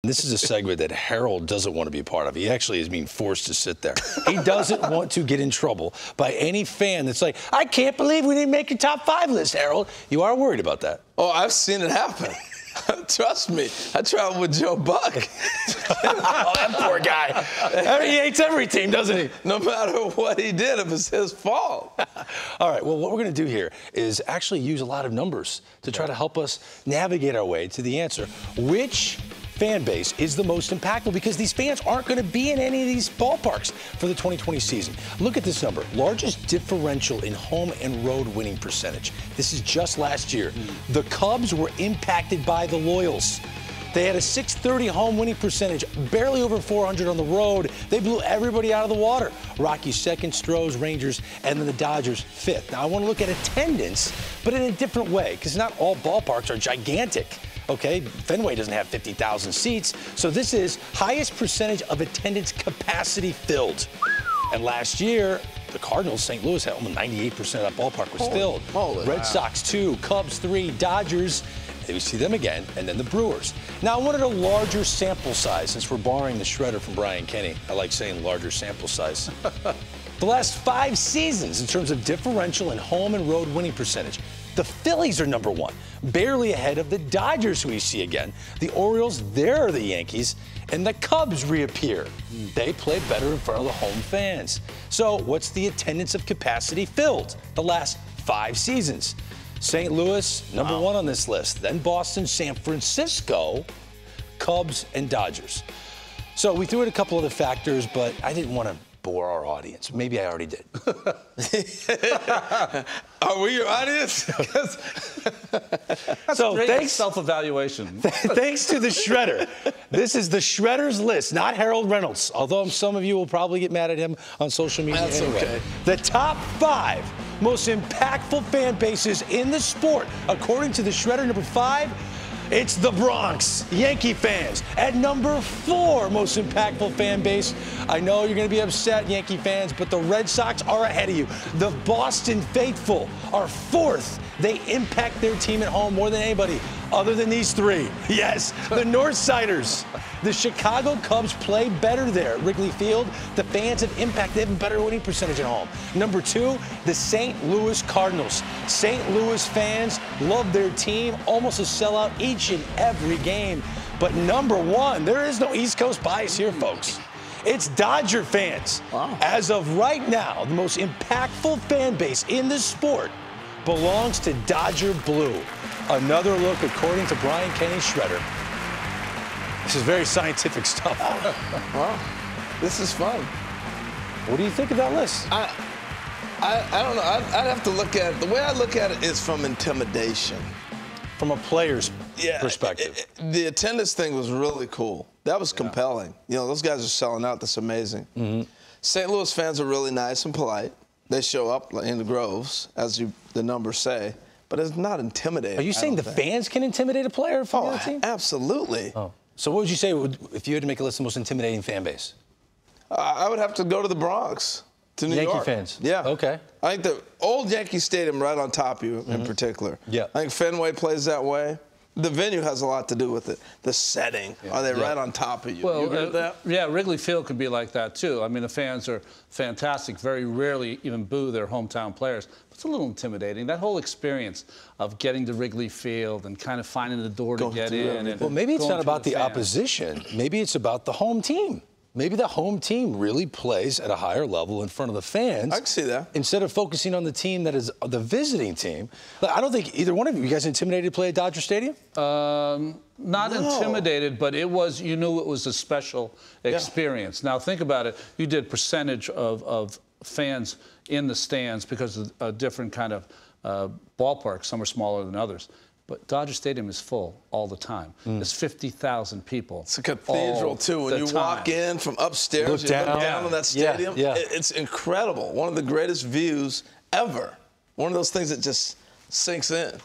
This is a segment that Harold doesn't want to be a part of. He actually is being forced to sit there. He doesn't want to get in trouble by any fan that's like, I can't believe we didn't make your top 5 list, Harold. You are worried about that. Oh, I've seen it happen. Trust me. I traveled with Joe Buck. Oh, that poor guy. He hates every team, doesn't he? No matter what he did, it was his fault. All right, well, what we're going to do here is actually use a lot of numbers to try to help us navigate our way to the answer. Which fan base is the most impactful, because these fans aren't going to be in any of these ballparks for the 2020 season. Look at this number. Largest differential in home and road winning percentage. This is just last year. The Cubs were impacted by the Loyals. They had a .630 home winning percentage, barely over 400 on the road. They blew everybody out of the water. Rockies second, Stros, Rangers, and then the Dodgers fifth. Now, I want to look at attendance, but in a different way, because not all ballparks are gigantic. Okay, Fenway doesn't have 50,000 seats, so this is highest percentage of attendance capacity filled. And last year, the Cardinals, St. Louis, had almost 98% of that ballpark was filled. Red Sox 2, Cubs 3, Dodgers, we see them again, and then the Brewers. Now, I wanted a larger sample size, since we're borrowing the shredder from Brian Kenny. I like saying larger sample size. The last 5 seasons in terms of differential in home and road winning percentage. The Phillies are number 1, barely ahead of the Dodgers, who we see again. The Orioles, they're the Yankees, and the Cubs reappear. They play better in front of the home fans. So what's the attendance of capacity filled the last 5 seasons? St. Louis, number 1 on this list. Then Boston, San Francisco, Cubs, and Dodgers. So we threw in a couple other factors, but I didn't want to bore our audience. Maybe I already did. Are we your audience? So thanks, self-evaluation. Thanks to the shredder. This is the shredder's list, not Harold Reynolds, although some of you will probably get mad at him on social media. That's anyway. okay. The top 5 most impactful fan bases in the sport, according to the shredder. Number 5, it's the Bronx, Yankee fans. At number 4 most impactful fan base, I know you're going to be upset, Yankee fans, but the Red Sox are ahead of you. The Boston faithful are 4th. They impact their team at home more than anybody other than these 3. Yes, the Northsiders. The Chicago Cubs play better there at Wrigley Field. The fans have impact. They have a better winning percentage at home. Number 2, the St. Louis Cardinals. St. Louis fans love their team, almost a sellout each and every game. But number 1, there is no East Coast bias here, folks. It's Dodger fans. Wow. As of right now, the most impactful fan base in the sport belongs to Dodger Blue. Another look according to Brian Kenny's shredder. This is very scientific stuff. Well, this is fun. What do you think of that list? I don't know. I'd have to look at it. The way I look at it is from intimidation. From a player's perspective. The attendance thing was really cool. That was compelling. You know, those guys are selling out. That's amazing. St. Louis fans are really nice and polite. They show up in the groves, as the numbers say, but it's not intimidating. Are you saying the fans can intimidate a player from the other team? Absolutely. Oh. So what would you say if you had to make a list of the most intimidating fan base? I would have to go to the Bronx, to New York. Yankee fans? Yeah. Okay. I think the old Yankee Stadium right on top of you in particular. Yeah. I think Fenway plays that way. The venue has a lot to do with it. The setting. Are they right on top of you? Well, you agree with that? Yeah, Wrigley Field could be like that, too. I mean, the fans are fantastic. Very rarely even boo their hometown players. But it's a little intimidating. That whole experience of getting to Wrigley Field and kind of finding the door to get in. And well, maybe it's not about the opposition. Maybe it's about the home team. Maybe the home team really plays at a higher level in front of the fans. I can see that. Instead of focusing on the team that is the visiting team. I don't think either one of you guys intimidated to play at Dodger Stadium? Not intimidated, but it was, you knew it was a special experience. Now, think about it. You did percentage of fans in the stands because of a different kind of ballpark. Some are smaller than others. But Dodger Stadium is full all the time. There's 50,000 people. It's a cathedral, too. When you walk in from upstairs, you look down on that stadium. It's incredible. One of the greatest views ever. One of those things that just sinks in.